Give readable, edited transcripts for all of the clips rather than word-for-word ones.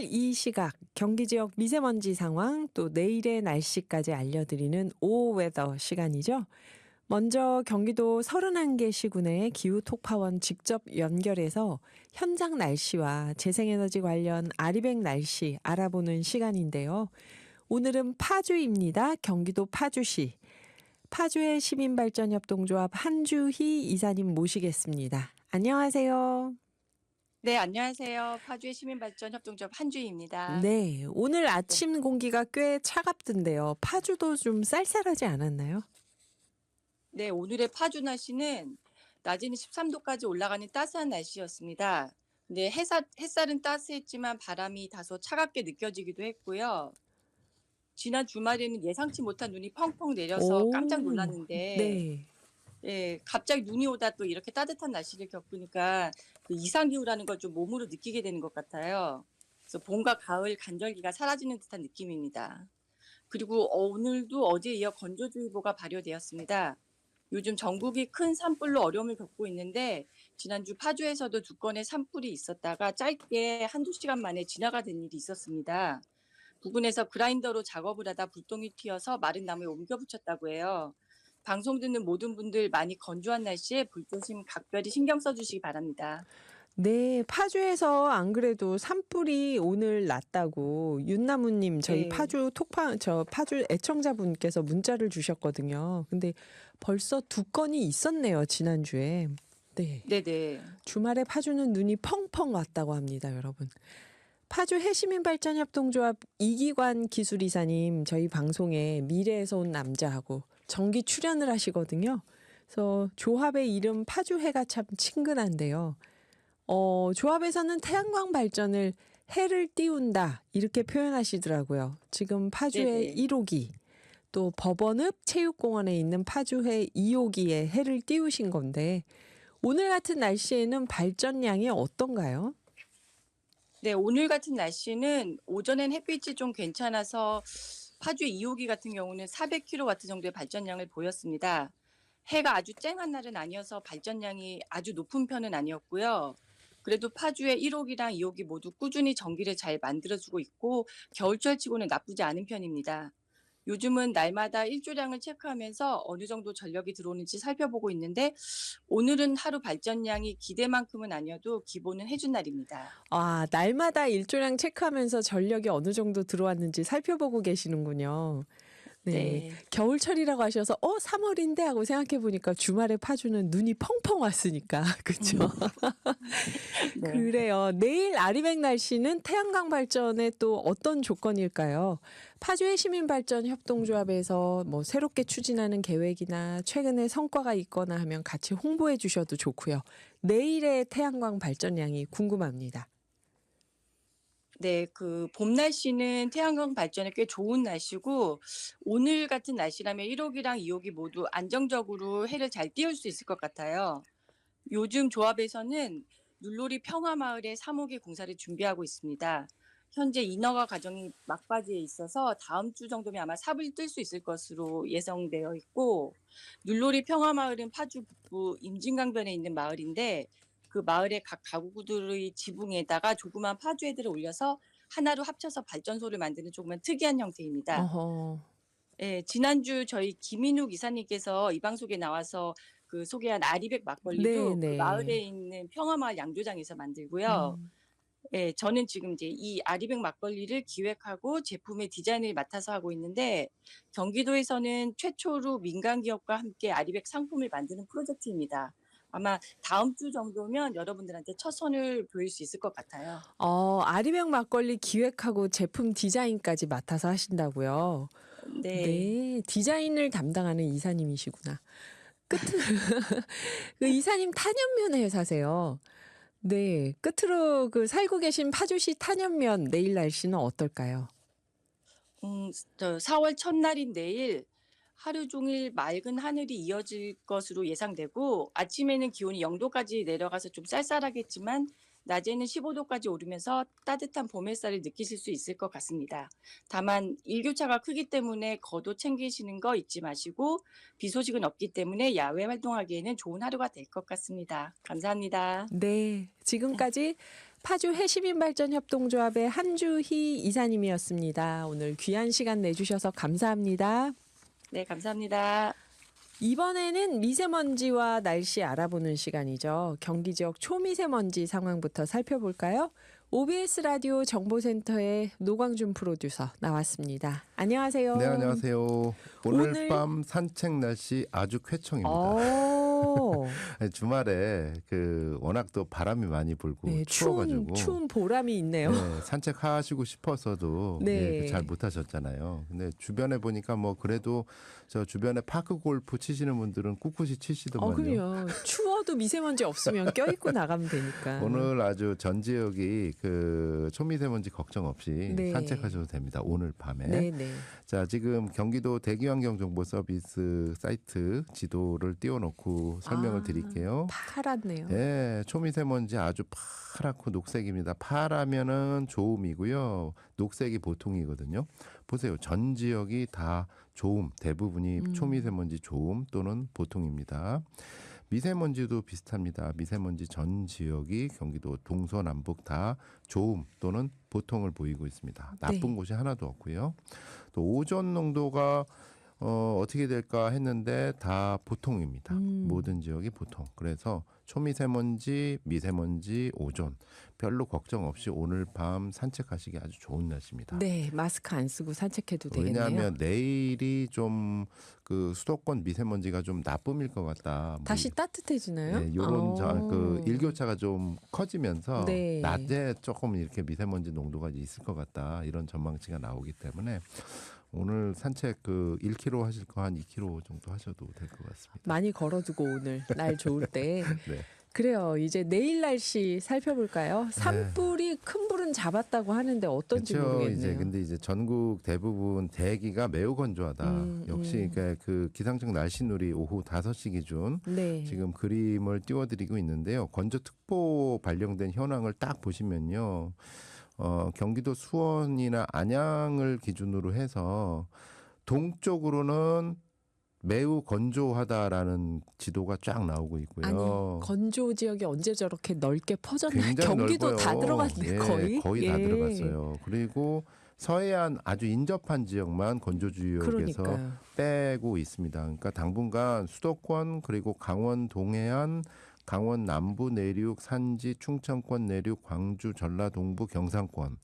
이 시각 경기 지역 미세먼지 상황 또 내일의 날씨까지 알려드리는 오웨더 시간이죠. 먼저 경기도 31개 시군의 기후 톡파원 직접 연결해서 현장 날씨와 재생에너지 관련 아리백 날씨 알아보는 시간인데요. 오늘은 파주입니다. 경기도 파주시. 파주의 시민발전협동조합 한주희 이사님 모시겠습니다. 안녕하세요. 네, 안녕하세요. 파주의 시민발전협동조합 한주희입니다. 네, 오늘 네. 아침 공기가 꽤 차갑던데요. 파주도 좀 쌀쌀하지 않았나요? 네, 오늘의 파주 날씨는 낮에는 13도까지 올라가는 따스한 날씨였습니다. 근데 햇살은 따스했지만 바람이 다소 차갑게 느껴지기도 했고요. 지난 주말에는 예상치 못한 눈이 펑펑 내려서 깜짝 오, 놀랐는데, 네. 예, 갑자기 눈이 오다 또 이렇게 따뜻한 날씨를 겪으니까 그 이상기후라는 걸 좀 몸으로 느끼게 되는 것 같아요. 그래서 봄과 가을 간절기가 사라지는 듯한 느낌입니다. 그리고 오늘도 어제에 이어 건조주의보가 발효되었습니다. 요즘 전국이 큰 산불로 어려움을 겪고 있는데 지난주 파주에서도 2건의 산불이 있었다가 짧게 한두 시간 만에 진화가 된 일이 있었습니다. 부근에서 그라인더로 작업을 하다 불똥이 튀어서 마른 나무에 옮겨 붙였다고 해요. 방송 듣는 모든 분들 많이 건조한 날씨에 불조심 각별히 신경 써주시기 바랍니다. 네, 파주에서 안 그래도 산불이 오늘 났다고 윤나무님 저희 네, 파주 애청자분께서 문자를 주셨거든요. 근데 벌써 2건이 있었네요, 지난주에. 네. 네네. 주말에 파주는 눈이 펑펑 왔다고 합니다, 여러분. 파주 해시민발전협동조합 이기관 기술이사님 저희 방송에 미래에서 온 남자하고 정기 출연을 하시거든요. 그래서 조합의 이름 파주해가 참 친근한데요. 조합에서는 태양광 발전을 해를 띄운다 이렇게 표현하시더라고요. 지금 파주의 네네. 1호기 또 법원읍 체육공원에 있는 파주해 2호기에 해를 띄우신 건데 오늘 같은 날씨에는 발전량이 어떤가요? 네, 오늘 같은 날씨는 오전엔 햇빛이 좀 괜찮아서 파주 2호기 같은 경우는 400kW 정도의 발전량을 보였습니다. 해가 아주 쨍한 날은 아니어서 발전량이 아주 높은 편은 아니었고요. 그래도 파주의 1호기랑 2호기 모두 꾸준히 전기를 잘 만들어주고 있고 겨울철 치고는 나쁘지 않은 편입니다. 요즘은 날마다 일조량을 체크하면서 어느 정도 전력이 들어오는지 살펴보고 있는데 오늘은 하루 발전량이 기대만큼은 아니어도 기본은 해준 날입니다. 아, 날마다 일조량 체크하면서 전력이 어느 정도 들어왔는지 살펴보고 계시는군요. 네. 네. 겨울철이라고 하셔서 3월인데 하고 생각해 보니까 주말에 파주는 눈이 펑펑 왔으니까. 그쵸? 네. 그래요. 내일 아리백 날씨는 태양광 발전에 또 어떤 조건일까요? 파주의 시민발전 협동조합에서 뭐 새롭게 추진하는 계획이나 최근에 성과가 있거나 하면 같이 홍보해 주셔도 좋고요. 내일의 태양광 발전량이 궁금합니다. 네, 봄 날씨는 태양광 발전에 꽤 좋은 날씨고 오늘 같은 날씨라면 1호기랑 2호기 모두 안정적으로 해를 잘 띄울 수 있을 것 같아요. 요즘 조합에서는 물놀이 평화마을의 3호기 공사를 준비하고 있습니다. 현재 인허가 과정이 막바지에 있어서 다음 주 정도면 아마 삽을 뜰 수 있을 것으로 예상되어 있고 물놀이 평화마을은 파주 북부 임진강변에 있는 마을인데 그 마을의 각 가구들의 지붕에다가 조그만 파주애들을 올려서 하나로 합쳐서 발전소를 만드는 조그만 특이한 형태입니다. 어허. 예, 지난주 저희 김인욱 이사님께서 이 방송에 나와서 그 소개한 아리백 막걸리도 그 마을에 네네. 있는 평화마을 양조장에서 만들고요. 음. 예, 저는 지금 이제 이 아리백 막걸리를 기획하고 제품의 디자인을 맡아서 하고 있는데 경기도에서는 최초로 민간 기업과 함께 아리백 상품을 만드는 프로젝트입니다. 아마 다음 주 정도면 여러분들한테 첫 선을 보일 수 있을 것 같아요. 아리백 막걸리 기획하고 제품 디자인까지 맡아서 하신다고요? 네. 네, 디자인을 담당하는 이사님이시구나. 끝으로 그 이사님 탄현면 회사세요. 네, 끝으로 그 살고 계신 파주시 탄현면 내일 날씨는 어떨까요? 저 4월 첫날인 내일 하루 종일 맑은 하늘이 이어질 것으로 예상되고 아침에는 기온이 0도까지 내려가서 좀 쌀쌀하겠지만 낮에는 15도까지 오르면서 따뜻한 봄 햇살을 느끼실 수 있을 것 같습니다. 다만 일교차가 크기 때문에 겉옷 챙기시는 거 잊지 마시고 비 소식은 없기 때문에 야외 활동하기에는 좋은 하루가 될 것 같습니다. 감사합니다. 네, 지금까지 파주 해시민발전협동조합의 한주희 이사님이었습니다. 오늘 귀한 시간 내주셔서 감사합니다. 네, 감사합니다. 이번에는 미세먼지와 날씨 알아보는 시간이죠. 경기 지역 초미세먼지 상황부터 살펴볼까요? OBS 라디오 정보센터의 노광준 프로듀서 나왔습니다. 안녕하세요. 네, 안녕하세요. 오늘 밤 산책 날씨 아주 쾌청입니다. 주말에 워낙 또 바람이 많이 불고 네, 추워가지고 추운 보람이 있네요. 네, 산책하시고 싶어서도 네. 잘 못하셨잖아요. 근데 주변에 보니까 뭐 그래도 저 주변에 파크 골프 치시는 분들은 꿋꿋이 치시더만요. 그래요. 추워도 미세먼지 없으면 껴입고 나가면 되니까. 오늘 아주 전 지역이 초미세먼지 걱정 없이 네. 산책하셔도 됩니다. 오늘 밤에. 네네. 자, 지금 경기도 대기환경정보서비스 사이트 지도를 띄워놓고 설명을 드릴게요. 파랗네요. 네, 초미세먼지 아주 파랗고 녹색입니다. 파라면은 좋음이고요. 녹색이 보통이거든요. 보세요. 전 지역이 다 좋음, 대부분이 초미세먼지 좋음 또는 보통입니다. 미세먼지도 비슷합니다. 미세먼지 전 지역이 경기도 동서남북 다 좋음 또는 보통을 보이고 있습니다. 나쁜 곳이 하나도 없고요. 또 오존 농도가 어떻게 될까 했는데 다 보통입니다. 모든 지역이 보통. 그래서 초미세먼지, 미세먼지, 오존 별로 걱정 없이 오늘 밤 산책하시기 아주 좋은 날씨입니다. 네, 마스크 안 쓰고 산책해도 되겠네요. 왜냐하면 내일이 좀 수도권 미세먼지가 좀 나쁨일 것 같다. 다시 따뜻해지나요? 네, 요런 일교차가 좀 커지면서 네. 낮에 조금 이렇게 미세먼지 농도가 있을 것 같다. 이런 전망치가 나오기 때문에 오늘 산책 1km 하실 거 한 2km 정도 하셔도 될 것 같습니다. 많이 걸어두고 오늘 날 좋을 때. 네. 그래요. 이제 내일 날씨 살펴볼까요? 산불이 큰 불은 잡았다고 하는데 어떤지 모르겠네요. 근데 이제 전국 대부분 대기가 매우 건조하다. 역시 그 기상청 날씨놀이 오후 5시 기준 네. 지금 그림을 띄워드리고 있는데요. 건조특보 발령된 현황을 딱 보시면요. 경기도 수원이나 안양을 기준으로 해서 동쪽으로는 매우 건조하다라는 지도가 쫙 나오고 있고요. 아니, 건조 지역이 언제 저렇게 넓게 퍼졌나? 굉장히 경기도 넓어요. 다 들어갔네, 거의. 다 들어갔어요. 그리고 서해안 아주 인접한 지역만 건조지역에서 그러니까요. 빼고 있습니다. 그러니까 당분간 수도권 그리고 강원 동해안, 강원 남부 내륙, 산지, 충청권 내륙, 광주, 전라동부, 경상권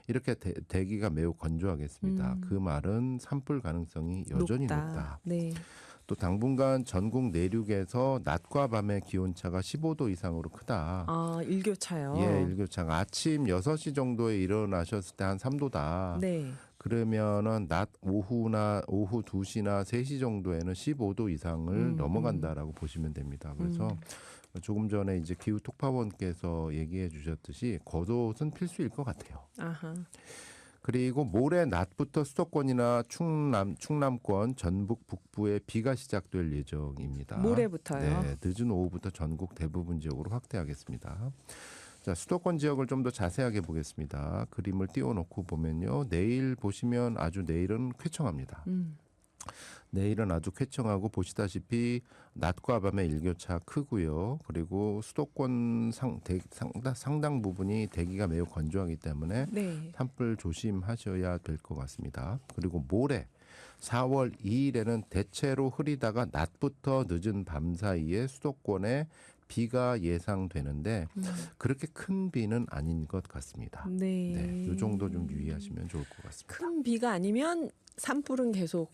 이렇게 대기가 매우 건조하겠습니다. 그 말은 산불 가능성이 여전히 높다. 네. 또 당분간 전국 내륙에서 낮과 밤의 기온차가 15도 이상으로 크다. 일교차요. 예, 일교차가 아침 6시 정도에 일어나셨을 때 한 3도다. 네. 그러면은 낮 오후 2시나 3시 정도에는 15도 이상을 넘어간다라고 보시면 됩니다. 그래서 조금 전에 이제 기후 특파원께서 얘기해 주셨듯이 겉옷은 필수일 것 같아요. 아하. 그리고 모레 낮부터 수도권이나 충남권, 전북 북부에 비가 시작될 예정입니다. 모레부터요? 네, 늦은 오후부터 전국 대부분 지역으로 확대하겠습니다. 자, 수도권 지역을 좀 더 자세하게 보겠습니다. 그림을 띄워놓고 보면요. 내일 보시면 내일은 쾌청합니다. 내일은 아주 쾌청하고 보시다시피 낮과 밤의 일교차 크고요. 그리고 수도권 상당 부분이 대기가 매우 건조하기 때문에 네. 산불 조심하셔야 될 것 같습니다. 그리고 모레 4월 2일에는 대체로 흐리다가 낮부터 늦은 밤 사이에 수도권에 비가 예상되는데 그렇게 큰 비는 아닌 것 같습니다. 네. 이 정도 좀 유의하시면 좋을 것 같습니다. 큰 비가 아니면 산불은 계속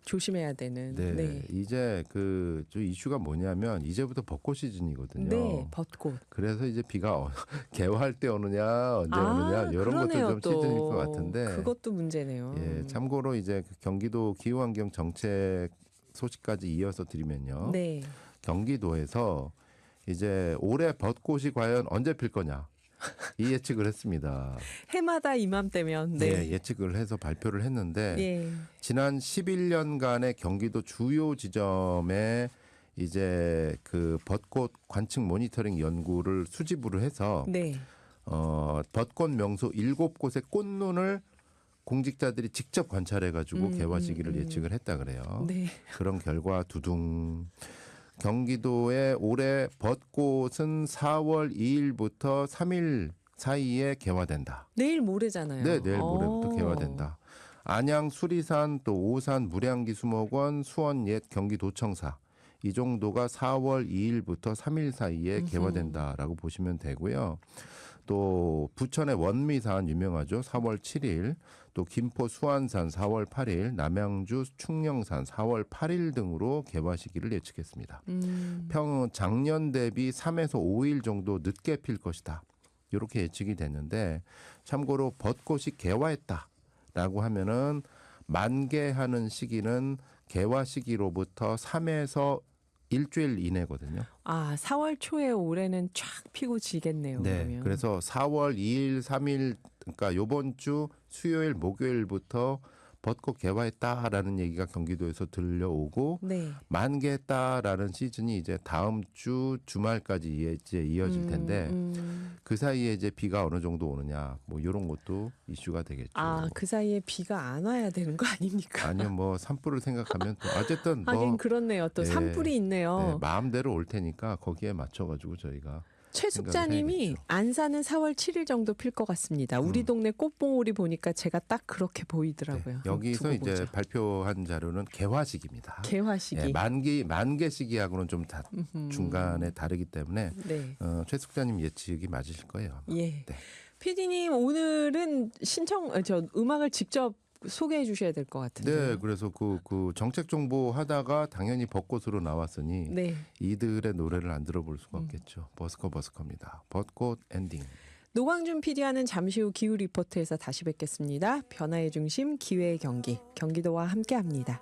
조심해야 되는. 네. 이제 저 이슈가 뭐냐면 이제부터 벚꽃 시즌이거든요. 네, 벚꽃. 그래서 이제 비가 개화할 때 오느냐 언제 오느냐 이런 것들 좀 시즌일 것 같은데. 그것도 문제네요. 예, 참고로 이제 경기도 기후환경 정책 소식까지 이어서 드리면요. 네. 경기도에서 이제 올해 벚꽃이 과연 언제 필 거냐 이 예측을 했습니다. 해마다 이맘때면. 네. 네, 예측을 해서 발표를 했는데 예. 지난 11년간의 경기도 주요 지점에 이제 벚꽃 관측 모니터링 연구를 수집으로 해서 네. 벚꽃 명소 7곳의 꽃눈을 공직자들이 직접 관찰해가지고 개화 시기를 예측을 했다 그래요. 네. 그런 결과 두둥. 경기도의 올해 벚꽃은 4월 2일부터 사이에 개화된다. 내일 모레잖아요. 네, 내일 모레부터 오. 개화된다. 안양, 수리산, 또 오산, 무량기 수목원, 수원 옛 경기도청사 이 정도가 4월 2일부터 3일 사이에 개화된다라고 보시면 되고요. 또 부천의 원미산 유명하죠. 4월 7일, 또 김포 수안산 4월 8일, 남양주 충령산 4월 8일 등으로 개화 시기를 예측했습니다. 작년 대비 3에서 5일 정도 늦게 필 것이다. 이렇게 예측이 됐는데 참고로 벚꽃이 개화했다라고 하면은 만개하는 시기는 개화 시기로부터 3에서 일주일 이내거든요. 아, 4월 초에 올해는 쫙 피고 지겠네요. 네. 그러면. 그래서 4월 2일, 3일 그러니까 요번 주 수요일, 목요일부터 벚꽃 개화했다라는 얘기가 경기도에서 들려오고 네. 만개했다라는 시즌이 이제 다음 주 주말까지 이제 이어질 텐데 그 사이에 이제 비가 어느 정도 오느냐 뭐 이런 것도 이슈가 되겠죠. 아, 그 사이에 비가 안 와야 되는 거 아닙니까? 아니요, 뭐 산불을 생각하면 또 어쨌든 뭐 하긴 그렇네요. 또 네. 산불이 있네요. 네, 마음대로 올 테니까 거기에 맞춰가지고 저희가 최숙자님이 생각을 안산은 4월 7일 정도 필 것 같습니다. 우리 동네 꽃봉오리 보니까 제가 딱 그렇게 보이더라고요. 네, 여기서 두고 이제 보죠. 발표한 자료는 개화식입니다. 개화 시기. 예, 만개 시기하고는 좀 중간에 다르기 때문에 네. 최숙자님 예측이 맞으실 거예요. 아마. 예. 네. PD님 오늘은 저 음악을 직접 소개해 주셔야 될 것 같은데. 네, 그래서 그 정책 정보 하다가 당연히 벚꽃으로 나왔으니 네. 이들의 노래를 안 들어볼 수가 없겠죠. 버스커입니다. 벚꽃 엔딩. 노광준 PD와는 잠시 후 기후 리포트에서 다시 뵙겠습니다. 변화의 중심 기회의 경기, 경기도와 함께합니다.